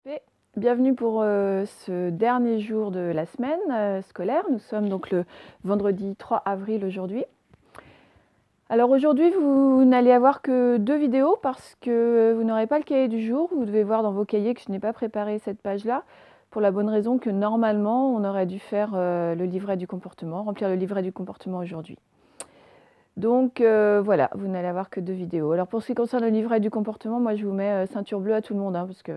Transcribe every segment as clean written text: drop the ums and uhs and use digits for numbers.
Et bienvenue pour ce dernier jour de la semaine scolaire. Nous sommes donc le vendredi 3 avril aujourd'hui. Alors aujourd'hui, vous n'allez avoir que 2 vidéos parce que vous n'aurez pas le cahier du jour. Vous devez voir dans vos cahiers que je n'ai pas préparé cette page-là pour la bonne raison que normalement, on aurait dû faire le livret du comportement, remplir le livret du comportement aujourd'hui. Donc voilà, vous n'allez avoir que 2 vidéos. Alors pour ce qui concerne le livret du comportement, moi je vous mets ceinture bleue à tout le monde parce que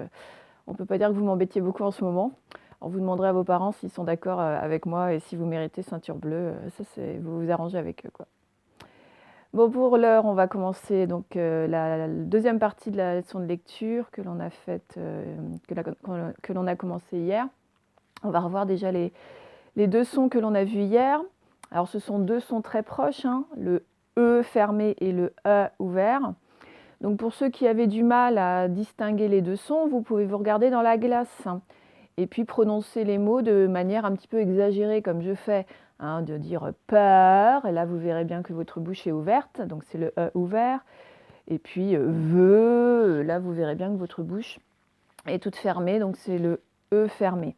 on ne peut pas dire que vous m'embêtiez beaucoup en ce moment. Alors vous demanderez à vos parents s'ils sont d'accord avec moi et si vous méritez ceinture bleue. Ça, vous vous arrangez avec eux, quoi. Bon, pour l'heure, on va commencer donc la deuxième partie de la leçon de lecture que l'on a faite, que l'on a commencé hier. On va revoir déjà les 2 sons que l'on a vus hier. Alors ce sont 2 sons très proches, hein, le E fermé et le E ouvert. Donc pour ceux qui avaient du mal à distinguer les 2 sons, vous pouvez vous regarder dans la glace et puis prononcer les mots de manière un petit peu exagérée comme je fais, hein, de dire peur, et là vous verrez bien que votre bouche est ouverte, donc c'est le E ouvert, et puis veut, là vous verrez bien que votre bouche est toute fermée, donc c'est le E fermé.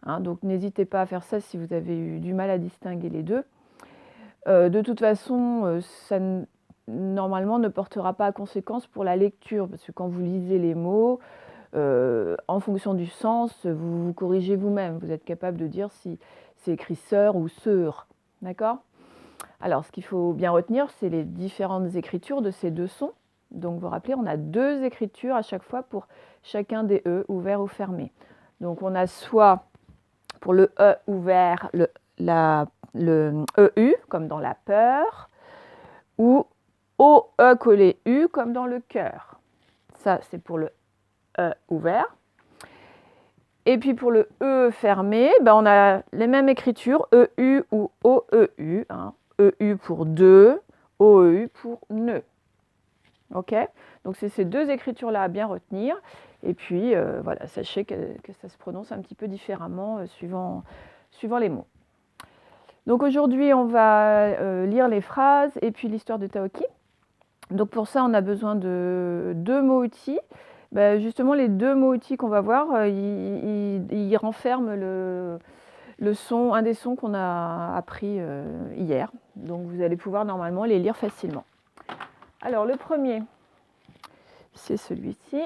Hein, donc n'hésitez pas à faire ça si vous avez eu du mal à distinguer les deux. De toute façon, ça normalement ne portera pas à conséquence pour la lecture, parce que quand vous lisez les mots, en fonction du sens, vous vous corrigez vous-même. Vous êtes capable de dire si c'est écrit sœur ou sœur. D'accord ? Alors, ce qu'il faut bien retenir, c'est les différentes écritures de ces 2 sons. Donc, vous vous rappelez, on a 2 écritures à chaque fois pour chacun des E, ouvert ou fermé. Donc, on a soit pour le E ouvert, le EU, comme dans la peur, ou OE collé U, comme dans le cœur. Ça, c'est pour le E ouvert. Et puis pour le E fermé, on a les mêmes écritures, EU ou OEU. Hein. EU pour deux, OEU pour ne. Ok ? Donc c'est ces 2 écritures-là à bien retenir. Et puis voilà, sachez que ça se prononce un petit peu différemment suivant les mots. Donc aujourd'hui, on va lire les phrases et puis l'histoire de Taoki. Donc pour ça, on a besoin de 2 mots-outils. Justement, les 2 mots-outils qu'on va voir, ils renferment le son, un des sons qu'on a appris hier. Donc vous allez pouvoir normalement les lire facilement. Alors le premier, c'est celui-ci.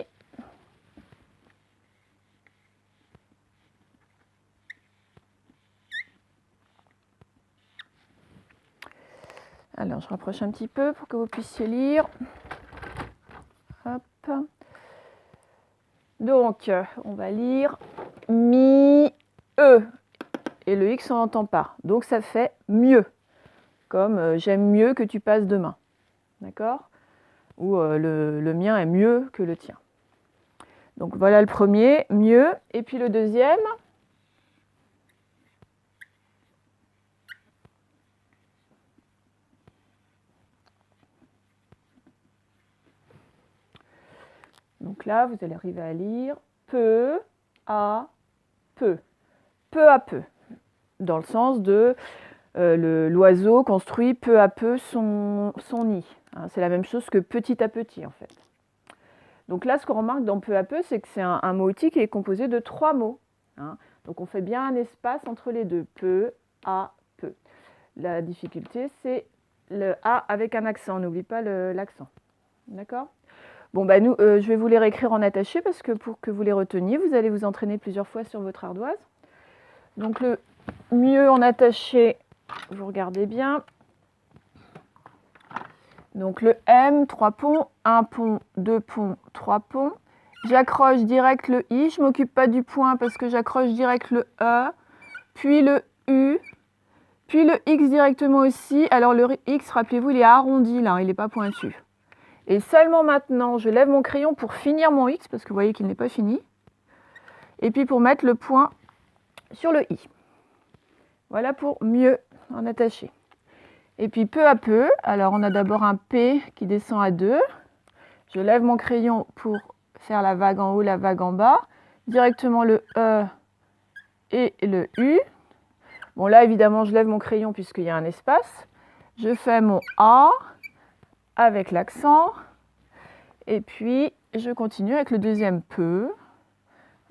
Alors je rapproche un petit peu pour que vous puissiez lire. Hop. Donc on va lire mi, e. Et le X, on n'entend pas. Donc ça fait mieux. Comme j'aime mieux que tu passes demain. D'accord ? Ou le mien est mieux que le tien. Donc voilà le premier, mieux. Et puis le deuxième. Donc là, vous allez arriver à lire peu à peu. Peu à peu. Dans le sens de l'oiseau construit peu à peu son nid. Hein, c'est la même chose que petit à petit en fait. Donc là, ce qu'on remarque dans peu à peu, c'est que c'est un mot-outil qui est composé de 3 mots. Hein. Donc on fait bien un espace entre les deux. Peu à peu. La difficulté, c'est le A avec un accent. N'oublie pas l'accent. D'accord ? Bon, je vais vous les réécrire en attaché parce que pour que vous les reteniez, vous allez vous entraîner plusieurs fois sur votre ardoise. Donc le mieux en attaché, vous regardez bien. Donc le M, 3 ponts, 1 pont, 2 ponts, 3 ponts. J'accroche direct le I, je ne m'occupe pas du point parce que j'accroche direct le E, puis le U, puis le X directement aussi. Alors le X, rappelez-vous, il est arrondi là, il n'est pas pointu. Et seulement maintenant, je lève mon crayon pour finir mon X, parce que vous voyez qu'il n'est pas fini. Et puis pour mettre le point sur le I. Voilà pour mieux en attacher. Et puis peu à peu, alors on a d'abord un P qui descend à 2. Je lève mon crayon pour faire la vague en haut, la vague en bas. Directement le E et le U. Bon là évidemment je lève mon crayon puisqu'il y a un espace. Je fais mon A avec l'accent. Et puis je continue avec le deuxième peu.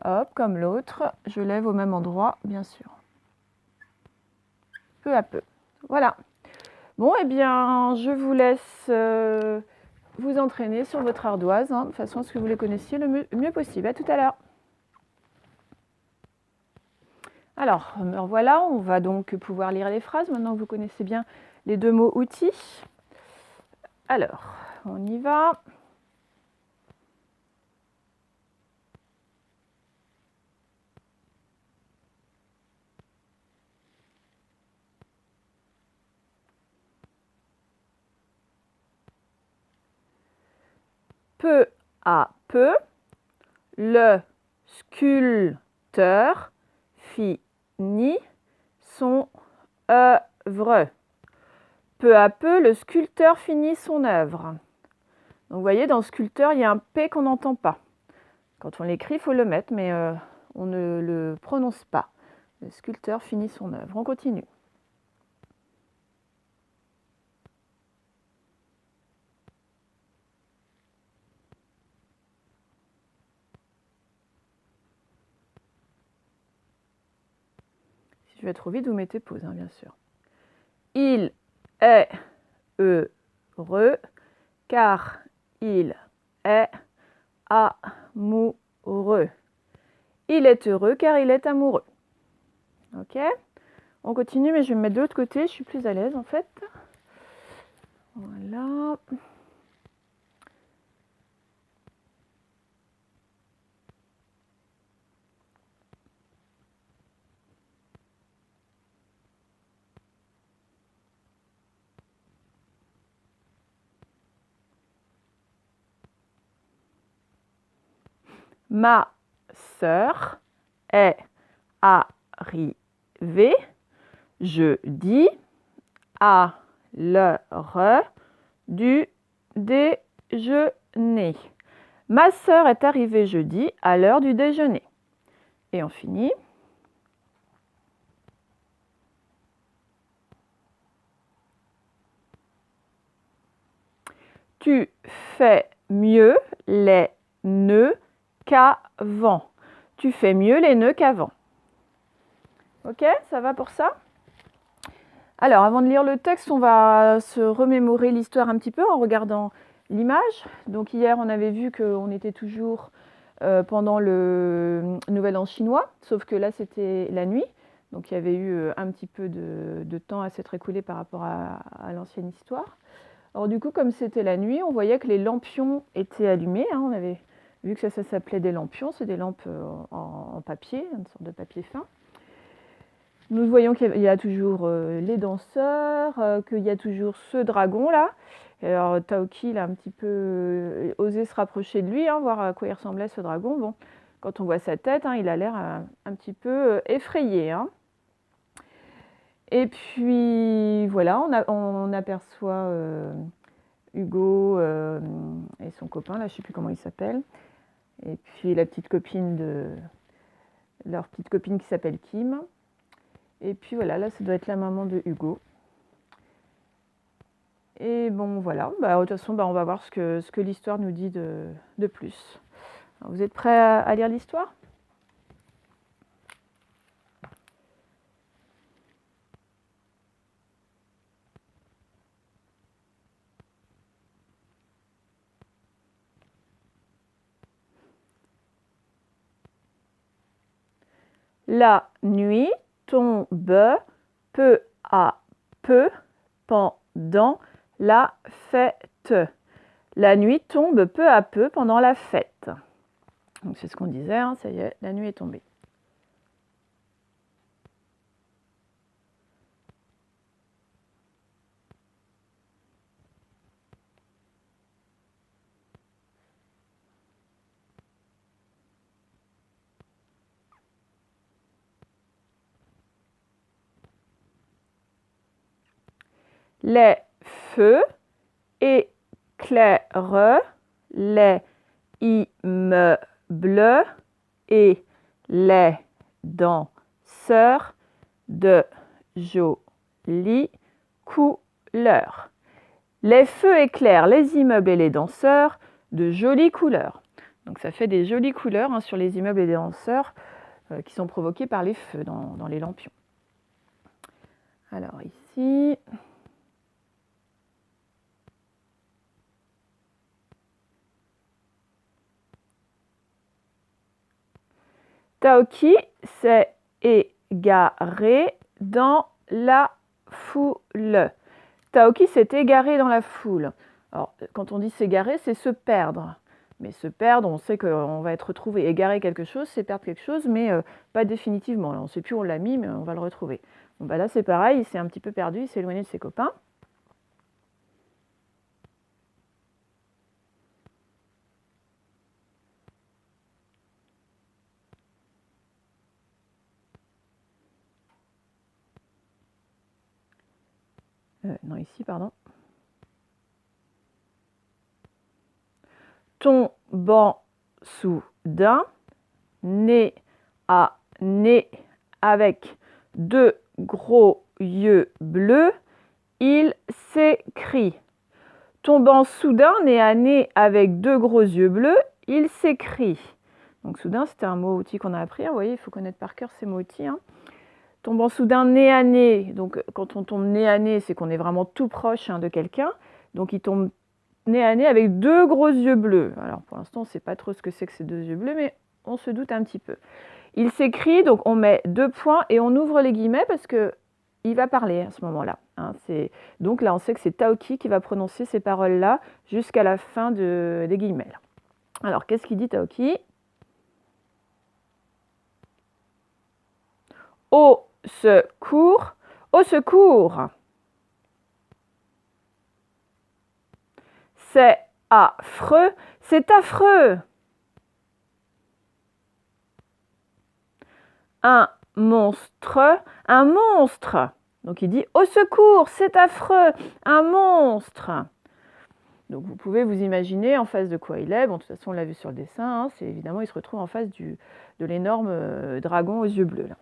Hop, comme l'autre, je lève au même endroit, bien sûr. Peu à peu. Voilà. Bon, eh bien, je vous laisse vous entraîner sur votre ardoise, de façon à ce que vous les connaissiez le mieux possible. À tout à l'heure. Alors, me revoilà, on va donc pouvoir lire les phrases. Maintenant que vous connaissez bien les deux mots outils. Alors, on y va. Peu à peu, le sculpteur finit son œuvre. Peu à peu, le sculpteur finit son œuvre. Donc vous voyez, dans sculpteur, il y a un P qu'on n'entend pas. Quand on l'écrit, il faut le mettre, mais on ne le prononce pas. Le sculpteur finit son œuvre. On continue. Si je vais trop vite, vous mettez pause, bien sûr. Il est heureux car il est amoureux. Il est heureux car il est amoureux. Ok ? On continue, mais je vais me mettre de l'autre côté. Je suis plus à l'aise en fait. Voilà. Ma sœur est arrivée jeudi à l'heure du déjeuner. Ma sœur est arrivée jeudi à l'heure du déjeuner. Et on finit. Tu fais mieux les nœuds qu'avant. Tu fais mieux les nœuds qu'avant. Ok, ça va pour ça ? Alors, avant de lire le texte, on va se remémorer l'histoire un petit peu en regardant l'image. Donc hier, on avait vu qu'on était toujours pendant le Nouvel An chinois, sauf que là, c'était la nuit. Donc il y avait eu un petit peu de temps à s'être écoulé par rapport à l'ancienne histoire. Alors du coup, comme c'était la nuit, on voyait que les lampions étaient allumés. On avait vu que ça s'appelait des lampions, c'est des lampes en papier, une sorte de papier fin. Nous voyons qu'il y a toujours les danseurs, qu'il y a toujours ce dragon-là. Alors Taoki, il a un petit peu osé se rapprocher de lui, voir à quoi il ressemblait ce dragon. Bon, quand on voit sa tête, il a l'air un petit peu effrayé. Et puis voilà, on aperçoit Hugo et son copain, là je ne sais plus comment il s'appelle. Et puis la petite copine leur petite copine qui s'appelle Kim. Et puis voilà, là ça doit être la maman de Hugo. Et bon voilà, de toute façon on va voir ce que l'histoire nous dit de plus. Alors, vous êtes prêts à lire l'histoire ? La nuit tombe peu à peu pendant la fête. La nuit tombe peu à peu pendant la fête. Donc c'est ce qu'on disait, ça y est, la nuit est tombée. Les feux éclairent les immeubles et les danseurs de jolies couleurs. Les feux éclairent les immeubles et les danseurs de jolies couleurs. Donc ça fait des jolies couleurs hein, sur les immeubles et les ascenseurs qui sont provoqués par les feux dans les lampions. Alors ici, Taoki s'est égaré dans la foule. Taoki s'est égaré dans la foule. Alors, quand on dit s'égarer, c'est se perdre. Mais se perdre, on sait qu'on va être retrouvé. Égarer quelque chose, c'est perdre quelque chose, mais pas définitivement. Là, on ne sait plus où on l'a mis, mais on va le retrouver. Bon, bah là, c'est pareil, il s'est un petit peu perdu, il s'est éloigné de ses copains. Non, ici, pardon. Tombant soudain, nez à nez avec deux gros yeux bleus, il s'écrie. Tombant soudain, nez à nez avec deux gros yeux bleus, il s'écrie. Donc soudain, c'était un mot outil qu'on a appris. Vous voyez, il faut connaître par cœur ces mots outils. Hein. Tombant soudain, nez à nez. Donc quand on tombe nez à nez, c'est qu'on est vraiment tout proche de quelqu'un. Donc il tombe nez à nez avec deux gros yeux bleus. Alors pour l'instant, on ne sait pas trop ce que c'est que ces deux yeux bleus, mais on se doute un petit peu. Il s'écrit, donc on met 2 points et on ouvre les guillemets parce qu'il va parler à ce moment-là. Hein. Donc là, on sait que c'est Taoki qui va prononcer ces paroles-là jusqu'à la fin des guillemets. Alors, qu'est-ce qu'il dit Taoki? Au secours, au secours. C'est affreux, c'est affreux. Un monstre, un monstre. Donc il dit au secours, c'est affreux, un monstre. Donc vous pouvez vous imaginer en face de quoi il est. Bon, de toute façon, on l'a vu sur le dessin. Hein, c'est évidemment, il se retrouve en face de l'énorme dragon aux yeux bleus. Là.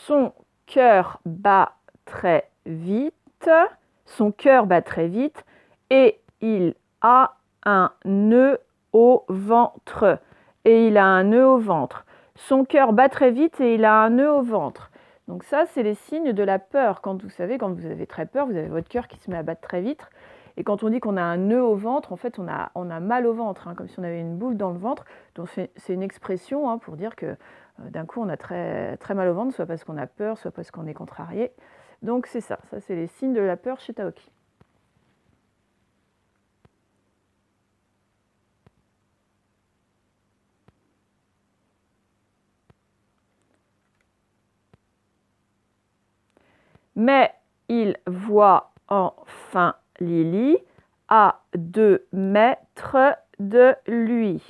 Son cœur bat très vite. Son cœur bat très vite et il a un nœud au ventre. Et il a un nœud au ventre. Son cœur bat très vite et il a un nœud au ventre. Donc ça, c'est les signes de la peur. Quand vous savez, quand vous avez très peur, vous avez votre cœur qui se met à battre très vite. Et quand on dit qu'on a un nœud au ventre, en fait, on a mal au ventre, hein, comme si on avait une boule dans le ventre. Donc c'est une expression hein, pour dire que d'un coup, on a très, très mal au ventre, soit parce qu'on a peur, soit parce qu'on est contrarié. Donc c'est ça, c'est les signes de la peur chez Taoki. Mais il voit enfin Lily à 2 mètres de lui.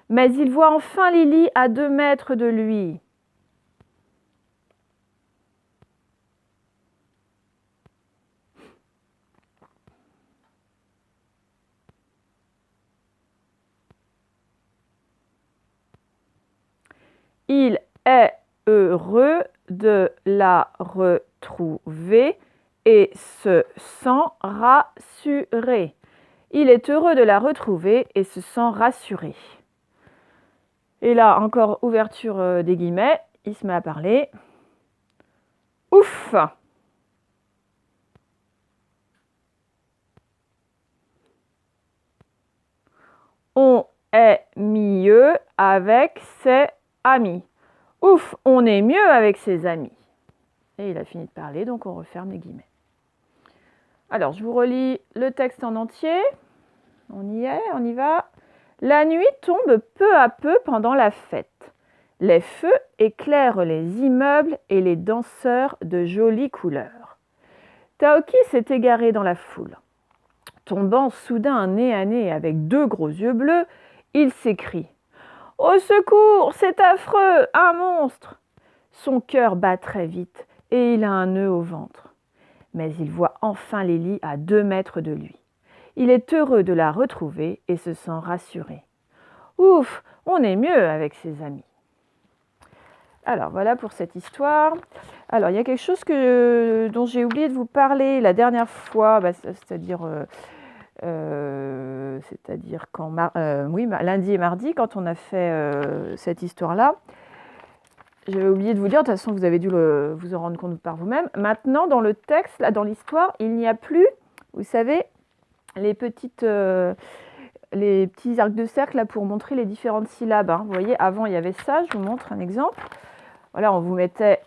Mais il voit enfin Lily à 2 mètres de lui. Il est heureux de la retrouver et se sent rassuré. Il est heureux de la retrouver et se sent rassuré. Et là, encore ouverture des guillemets, il se met à parler. Ouf! On est mieux avec ses amis. Ouf, on est mieux avec ses amis. Et il a fini de parler, donc on referme les guillemets. Alors, je vous relis le texte en entier. On y est, on y va. La nuit tombe peu à peu pendant la fête. Les feux éclairent les immeubles et les danseurs de jolies couleurs. Taoki s'est égaré dans la foule. Tombant soudain nez à nez avec 2 gros yeux bleus, il s'écrie « Au secours, c'est affreux, un monstre !» Son cœur bat très vite et il a un nœud au ventre. Mais il voit enfin Lily à 2 mètres de lui. Il est heureux de la retrouver et se sent rassuré. Ouf, on est mieux avec ses amis. Alors, voilà pour cette histoire. Alors, il y a quelque chose dont j'ai oublié de vous parler la dernière fois, c'est-à-dire lundi et mardi, quand on a fait cette histoire-là. J'avais oublié de vous dire, de toute façon, vous avez dû vous en rendre compte par vous-même. Maintenant, dans le texte, là, dans l'histoire, il n'y a plus, vous savez, les petits arcs de cercle là, pour montrer les différentes syllabes. Hein. Vous voyez, avant, il y avait ça. Je vous montre un exemple. Voilà, on vous mettait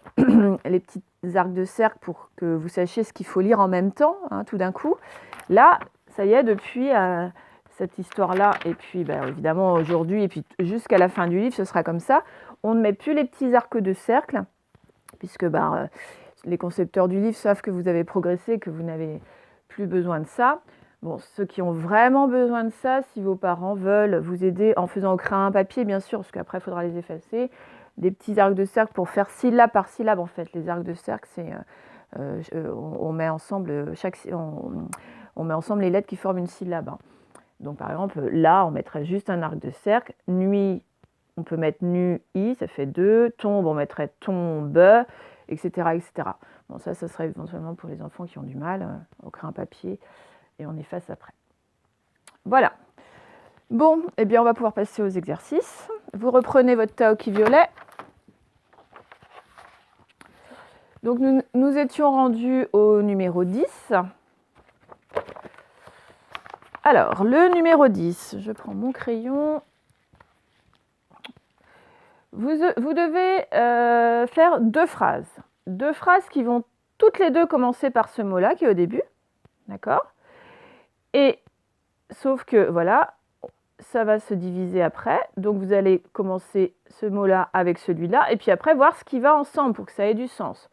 les petits arcs de cercle pour que vous sachiez ce qu'il faut lire en même temps, hein, tout d'un coup. Là, ça y est, depuis cette histoire-là, et puis évidemment aujourd'hui, et puis jusqu'à la fin du livre, ce sera comme ça. On ne met plus les petits arcs de cercle, puisque les concepteurs du livre savent que vous avez progressé, que vous n'avez plus besoin de ça. Bon, ceux qui ont vraiment besoin de ça, si vos parents veulent vous aider en faisant au crayon papier, bien sûr, parce qu'après, il faudra les effacer, des petits arcs de cercle pour faire syllabe par syllabe, en fait. Les arcs de cercle, c'est... on met ensemble on met ensemble les lettres qui forment une syllabe. Hein. Donc, par exemple, là, on mettrait juste un arc de cercle. Nuit, on peut mettre nu, i, ça fait 2. Tombe, on mettrait tombe, etc., etc. Bon, ça serait éventuellement pour les enfants qui ont du mal, au crayon papier, et on efface après. Voilà. Bon, eh bien, on va pouvoir passer aux exercices. Vous reprenez votre Taoki violet. Donc, nous étions rendus au numéro 10. Alors, le numéro 10, je prends mon crayon. Vous devez faire 2 phrases. 2 phrases qui vont toutes les deux commencer par ce mot-là qui est au début. D'accord ? Et sauf que, voilà, ça va se diviser après. Donc, vous allez commencer ce mot-là avec celui-là. Et puis après, voir ce qui va ensemble pour que ça ait du sens.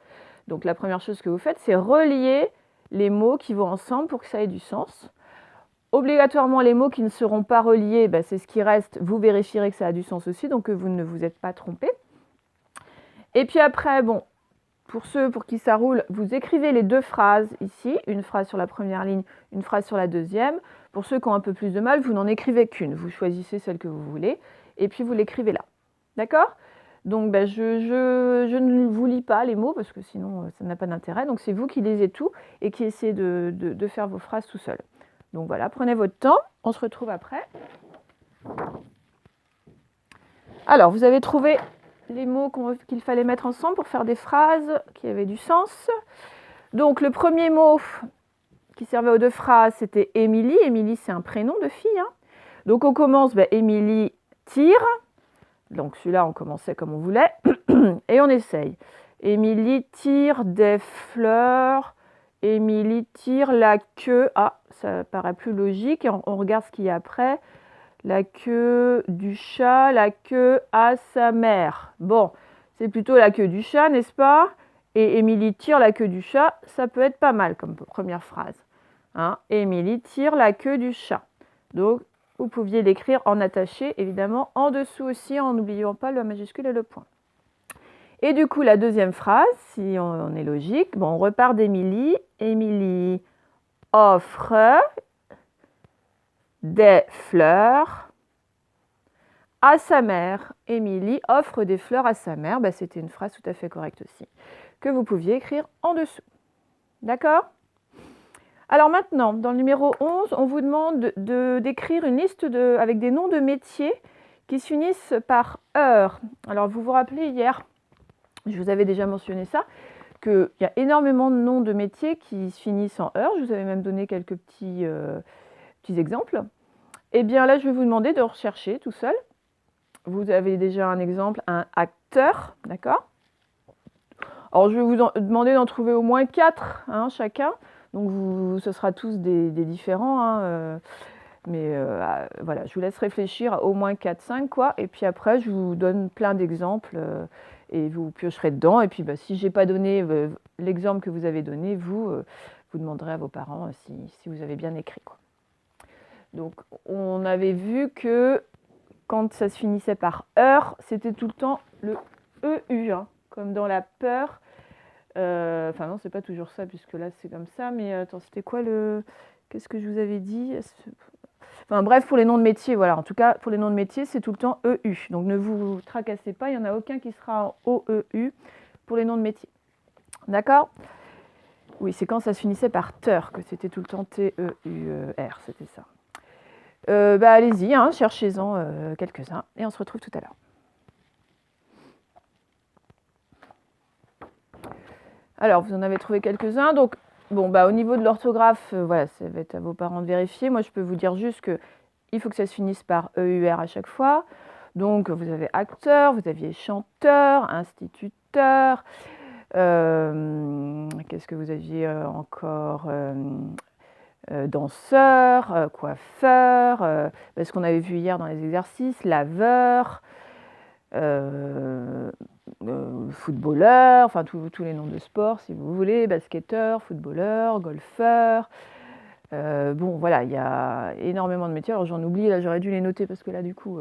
Donc, la première chose que vous faites, c'est relier les mots qui vont ensemble pour que ça ait du sens. Obligatoirement, les mots qui ne seront pas reliés, c'est ce qui reste. Vous vérifierez que ça a du sens aussi, donc que vous ne vous êtes pas trompé. Et puis après, bon, pour ceux pour qui ça roule, vous écrivez les 2 phrases ici, une phrase sur la première ligne, une phrase sur la deuxième. Pour ceux qui ont un peu plus de mal, vous n'en écrivez qu'une. Vous choisissez celle que vous voulez, et puis vous l'écrivez là. D'accord ? Donc, je ne vous lis pas les mots, parce que sinon, ça n'a pas d'intérêt. Donc, c'est vous qui lisez tout et qui essayez de faire vos phrases tout seul. Donc voilà, prenez votre temps, on se retrouve après. Alors, vous avez trouvé les mots qu'il fallait mettre ensemble pour faire des phrases qui avaient du sens. Donc, le premier mot qui servait aux 2 phrases, c'était Émilie. Émilie, c'est un prénom de fille. Hein. Donc, on commence, Émilie tire. Donc, celui-là, on commençait comme on voulait. Et on essaye. Émilie tire des fleurs. Émilie tire la queue. Ah, ça paraît plus logique. Et on regarde ce qu'il y a après. La queue du chat, la queue à sa mère. Bon, c'est plutôt la queue du chat, n'est-ce pas ? Et Émilie tire la queue du chat, ça peut être pas mal comme première phrase. Hein ? Émilie tire la queue du chat. Donc, vous pouviez l'écrire en attaché, évidemment, en dessous aussi, en n'oubliant pas le majuscule et le point. Et du coup, la deuxième phrase, si on est logique, on repart d'Émilie. Émilie offre des fleurs à sa mère. Émilie offre des fleurs à sa mère. C'était une phrase tout à fait correcte aussi, que vous pouviez écrire en dessous. D'accord ? Alors maintenant, dans le numéro 11, on vous demande d'écrire une liste avec des noms de métiers qui s'unissent par heure. Alors, vous vous rappelez hier, je vous avais déjà mentionné ça, qu'il y a énormément de noms de métiers qui se finissent en heure. Je vous avais même donné quelques petits exemples. Eh bien là, je vais vous demander de rechercher tout seul. Vous avez déjà un exemple, un acteur, d'accord ? Alors, je vais vous demander d'en trouver au moins 4 chacun. Donc, ce sera tous des différents. Voilà, je vous laisse réfléchir à au moins 4-5, quoi. Et puis après, je vous donne plein d'exemples et vous piocherez dedans. Et puis, si je n'ai pas donné l'exemple que vous avez donné, vous demanderez à vos parents si vous avez bien écrit, quoi. Donc, on avait vu que quand ça se finissait par heure, c'était tout le temps le EU, comme dans la peur. Enfin non, c'est pas toujours ça, puisque là c'est comme ça, mais attends, c'était quoi le... Qu'est-ce que je vous avais dit ? Enfin bref, pour les noms de métiers, voilà. En tout cas, pour les noms de métiers, c'est tout le temps EU. Donc ne vous tracassez pas, il n'y en a aucun qui sera en OEU pour les noms de métiers. D'accord? Oui, c'est quand ça se finissait par TER que c'était tout le temps TEUR, c'était ça. Allez-y, hein, cherchez-en quelques-uns et on se retrouve tout à l'heure. Alors, vous en avez trouvé quelques-uns. Donc, bon, au niveau de l'orthographe, voilà, ça va être à vos parents de vérifier. Moi, je peux vous dire juste qu'il faut que ça se finisse par EUR à chaque fois. Donc, vous avez acteur, vous aviez chanteur, instituteur. Qu'est-ce que vous aviez encore danseur, coiffeur, ce qu'on avait vu hier dans les exercices, laveur, footballeur, enfin tous les noms de sport si vous voulez, basketteur, footballeur, golfeur. Bon voilà, il y a énormément de métiers. Alors j'en oublie, là j'aurais dû les noter parce que là du coup,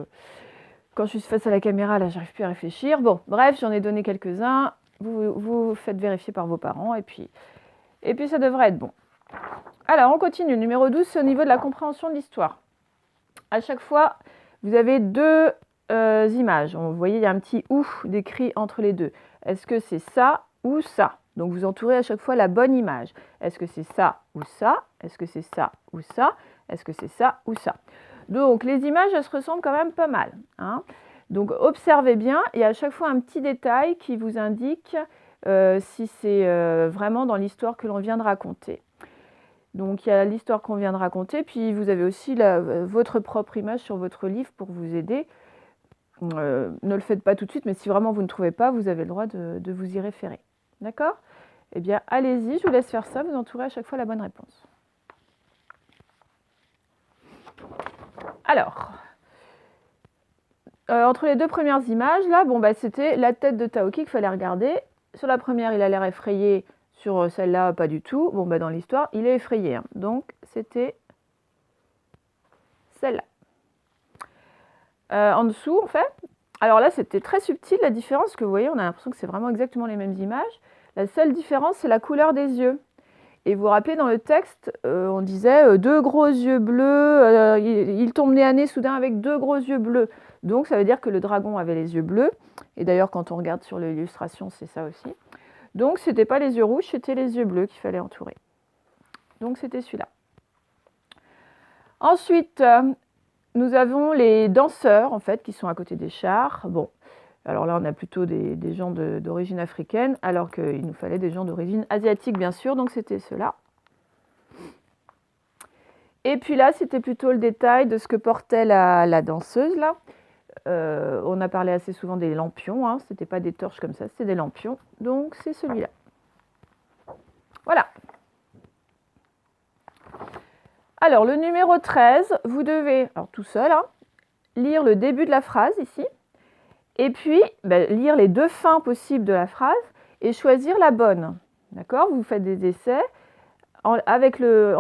quand je suis face à la caméra, là j'arrive plus à réfléchir. Bon, bref, j'en ai donné quelques-uns. Vous faites vérifier par vos parents et puis ça devrait être bon. Alors, on continue. Numéro 12, c'est au niveau de la compréhension de l'histoire. À chaque fois, vous avez deux images. Vous voyez, il y a un petit « ou » décrit entre les deux. Est-ce que c'est ça ou ça? Donc, vous entourez à chaque fois la bonne image. Est-ce que c'est ça ou ça? Est-ce que c'est ça ou ça? Est-ce que c'est ça ou ça? Donc, les images, elles se ressemblent quand même pas mal. Hein. Donc, observez bien. Il y a à chaque fois un petit détail qui vous indique si c'est vraiment dans l'histoire que l'on vient de raconter. Donc il y a l'histoire qu'on vient de raconter, puis vous avez aussi votre propre image sur votre livre pour vous aider. Ne le faites pas tout de suite, mais si vraiment vous ne trouvez pas, vous avez le droit de vous y référer. D'accord? Eh bien, allez-y, je vous laisse faire ça, vous entourez à chaque fois la bonne réponse. Alors, entre les deux premières images, là, c'était la tête de Taoki qu'il fallait regarder. Sur la première, il a l'air effrayé. Sur celle-là, pas du tout. Bon, dans l'histoire, il est effrayé. Hein. Donc, c'était celle-là. En dessous, en fait, alors là, c'était très subtil la différence, que vous voyez, on a l'impression que c'est vraiment exactement les mêmes images. La seule différence, c'est la couleur des yeux. Et vous vous rappelez, dans le texte, on disait deux gros yeux bleus, il tombe nez à nez soudain avec deux gros yeux bleus. Donc, ça veut dire que le dragon avait les yeux bleus. Et d'ailleurs, quand on regarde sur l'illustration, c'est ça aussi. Donc, ce n'était pas les yeux rouges, c'était les yeux bleus qu'il fallait entourer. Donc, c'était celui-là. Ensuite, nous avons les danseurs, en fait, qui sont à côté des chars. Bon, alors là, on a plutôt des gens d'origine africaine, alors qu'il nous fallait des gens d'origine asiatique, bien sûr. Donc, c'était ceux-là. Et puis là, c'était plutôt le détail de ce que portait la danseuse, là. On a parlé assez souvent des lampions, hein. Ce n'était pas des torches comme ça, c'était des lampions. Donc, c'est celui-là. Voilà. Alors, le numéro 13, vous devez, alors tout seul, hein, lire le début de la phrase ici, et puis lire les deux fins possibles de la phrase et choisir la bonne. D'accord? Vous faites des essais. En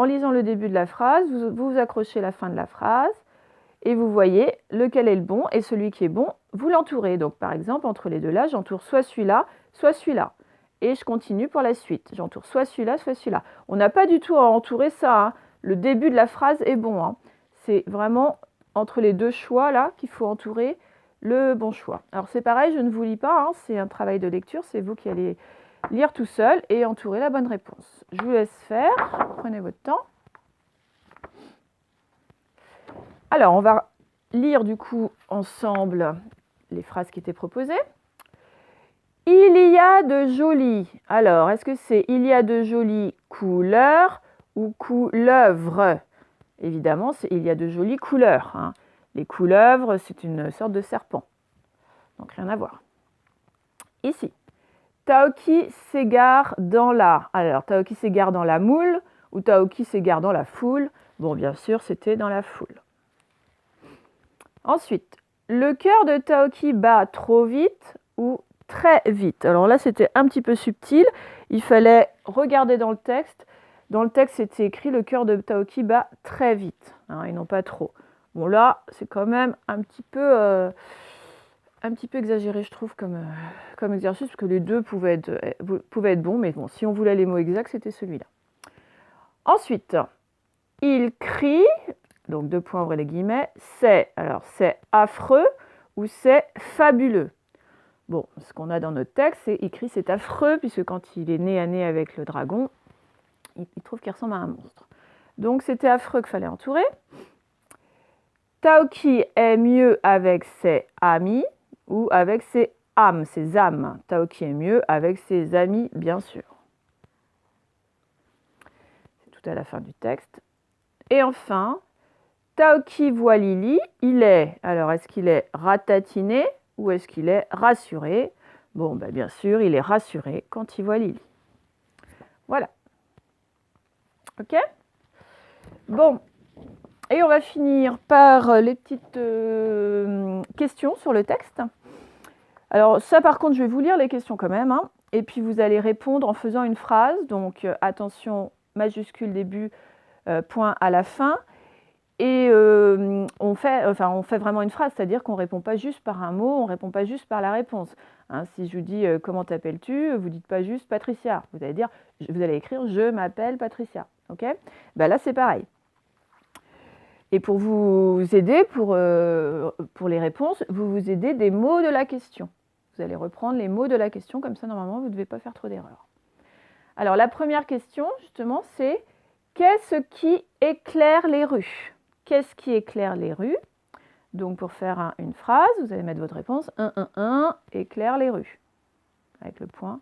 lisant le début de la phrase, vous accrochez la fin de la phrase et vous voyez lequel est le bon, et celui qui est bon, vous l'entourez. Donc, par exemple, entre les deux là, j'entoure soit celui-là, soit celui-là. Et je continue pour la suite. J'entoure soit celui-là, soit celui-là. On n'a pas du tout à entourer ça. Hein. Le début de la phrase est bon. Hein. C'est vraiment entre les deux choix là qu'il faut entourer le bon choix. Alors, c'est pareil, je ne vous lis pas. Hein. C'est un travail de lecture. C'est vous qui allez lire tout seul et entourer la bonne réponse. Je vous laisse faire. Prenez votre temps. Alors, on va lire du coup ensemble les phrases qui étaient proposées. Il y a de jolies. Alors, est-ce que c'est il y a de jolies couleurs ou couleuvres? Évidemment, c'est il y a de jolies couleurs. Hein. Les couleuvres, c'est une sorte de serpent. Donc, rien à voir. Ici, Taoki s'égare dans la... Alors, Taoki s'égare dans la moule ou Taoki s'égare dans la foule? Bon, bien sûr, c'était dans la foule. Ensuite, le cœur de Taoki bat trop vite ou très vite. Alors là, c'était un petit peu subtil. Il fallait regarder dans le texte. Dans le texte, c'était écrit « Le cœur de Taoki bat très vite hein, », et non pas trop. Bon là, c'est quand même un petit peu exagéré, je trouve, comme exercice, parce que les deux pouvaient être bons, mais bon, si on voulait les mots exacts, c'était celui-là. Ensuite, il crie donc 2 points, ouvrez les guillemets, c'est, alors c'est affreux ou c'est fabuleux. Bon, ce qu'on a dans notre texte, c'est écrit c'est affreux, puisque quand il est nez à nez avec le dragon, il trouve qu'il ressemble à un monstre. Donc c'était affreux qu'il fallait entourer. Taoki est mieux avec ses amis ou avec ses âmes, ses âmes. Taoki est mieux avec ses amis, bien sûr. C'est tout à la fin du texte. Et enfin, Taoki voit Lily, il est, alors est-ce qu'il est ratatiné ou est-ce qu'il est rassuré? Bon, ben bien sûr, il est rassuré quand il voit Lily. Voilà. Ok? Bon, et on va finir par les petites questions sur le texte. Alors ça, par contre, je vais vous lire les questions quand même, hein, et puis vous allez répondre en faisant une phrase. Donc attention, majuscule début, point à la fin. Et on fait vraiment une phrase, c'est-à-dire qu'on ne répond pas juste par un mot, on ne répond pas juste par la réponse. Hein, si je vous dis « Comment t'appelles-tu ?», vous ne dites pas juste « Patricia ». Vous allez écrire « Je m'appelle Patricia ». Okay, ben là, c'est pareil. Et pour vous aider, pour les réponses, vous aidez des mots de la question. Vous allez reprendre les mots de la question, comme ça, normalement, vous ne devez pas faire trop d'erreurs. Alors, la première question, justement, c'est « Qu'est-ce qui éclaire les rues ?» Qu'est-ce qui éclaire les rues? Donc, pour faire une phrase, vous allez mettre votre réponse 1, éclaire les rues, avec le point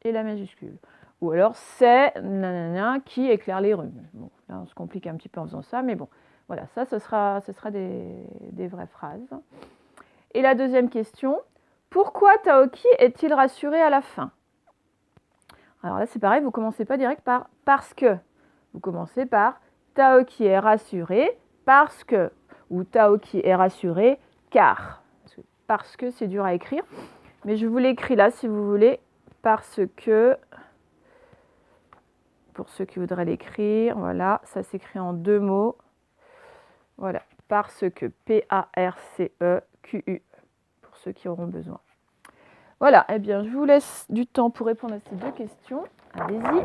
et la majuscule. Ou alors, c'est nanana qui éclaire les rues. Bon, là, on se complique un petit peu en faisant ça, mais bon, voilà, ça, ce sera des vraies phrases. Et la deuxième question, pourquoi Taoki est-il rassuré à la fin? Alors là, c'est pareil, vous ne commencez pas direct par « parce que ». Vous commencez par « Taoki est rassuré parce que » ou « Taoki est rassuré car ». Parce que c'est dur à écrire, mais je vous l'écris là si vous voulez, parce que, pour ceux qui voudraient l'écrire, voilà, ça s'écrit en 2 mots. Voilà, parce que, P-A-R-C-E-Q-U, pour ceux qui auront besoin. Voilà, eh bien, je vous laisse du temps pour répondre à ces 2 questions. Allez-y.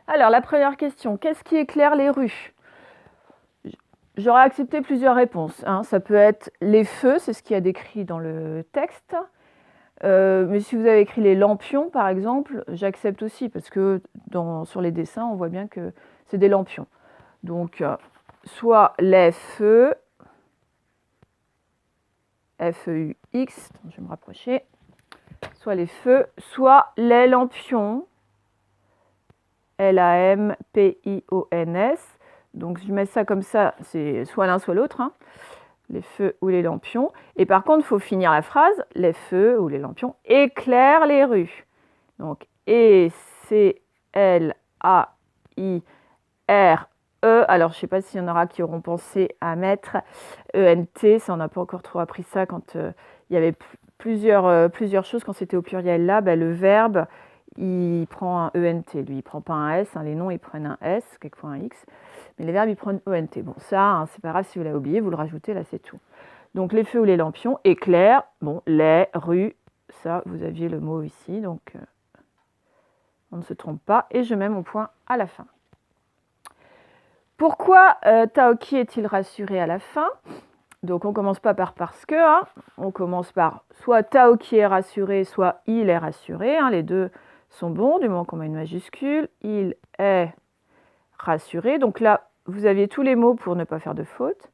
Alors, la première question, qu'est-ce qui éclaire les rues? J'aurais accepté plusieurs réponses. Hein. Ça peut être les feux, c'est ce qu'il y a décrit dans le texte. Mais si vous avez écrit les lampions, par exemple, j'accepte aussi, parce que sur les dessins, on voit bien que c'est des lampions. Donc, soit les feux, F-E-U-X, je vais me rapprocher, soit les feux, soit les lampions, L-A-M-P-I-O-N-S. Donc, je mets ça comme ça, c'est soit l'un, soit l'autre, hein, les feux ou les lampions. Et par contre, il faut finir la phrase, les feux ou les lampions éclairent les rues. Donc, E-C-L-A-I-R-E. Alors, je ne sais pas s'il y en aura qui auront pensé à mettre E-N-T. Ça, on n'a pas encore trop appris ça quand il y avait plusieurs choses. Quand c'était au pluriel là, le verbe, il prend un E-N-T. Lui, il ne prend pas un S. Hein, les noms, ils prennent un S, quelquefois un X. Mais les verbes, ils prennent E-N-T. Bon, ça, hein, c'est pas grave si vous l'avez oublié, vous le rajoutez, là, c'est tout. Donc, les feux ou les lampions, éclairent, bon, les, rues, ça, vous aviez le mot ici, donc on ne se trompe pas. Et je mets mon point à la fin. Pourquoi Taoki est-il rassuré à la fin? Donc, on ne commence pas par parce que, hein, on commence par soit Taoki est rassuré, soit il est rassuré. Hein, les deux sont bons, du moment qu'on met une majuscule. Il est rassuré. Donc là, vous aviez tous les mots pour ne pas faire de faute.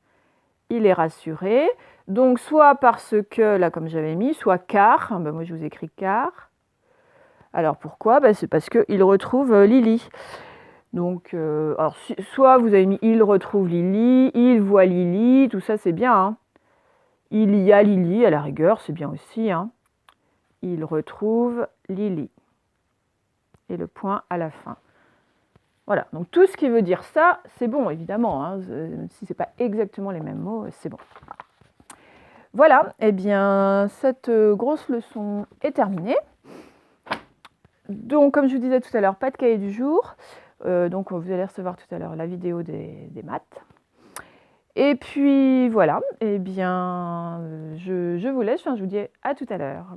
Il est rassuré. Donc, soit parce que, là, comme j'avais mis, soit car. Moi, je vous écris car. Alors, pourquoi? C'est parce qu'il retrouve Lily. Donc, alors, soit vous avez mis il retrouve Lily, il voit Lily, tout ça, c'est bien. Hein. Il y a Lily, à la rigueur, c'est bien aussi. Hein. Il retrouve Lily. Et le point à la fin. Voilà, donc tout ce qui veut dire ça, c'est bon, évidemment. Hein. Si ce n'est pas exactement les mêmes mots, c'est bon. Voilà, eh bien, cette grosse leçon est terminée. Donc, comme je vous disais tout à l'heure, pas de cahier du jour. Donc, vous allez recevoir tout à l'heure la vidéo des maths. Et puis, voilà, eh bien, je vous laisse. Je vous dis à tout à l'heure.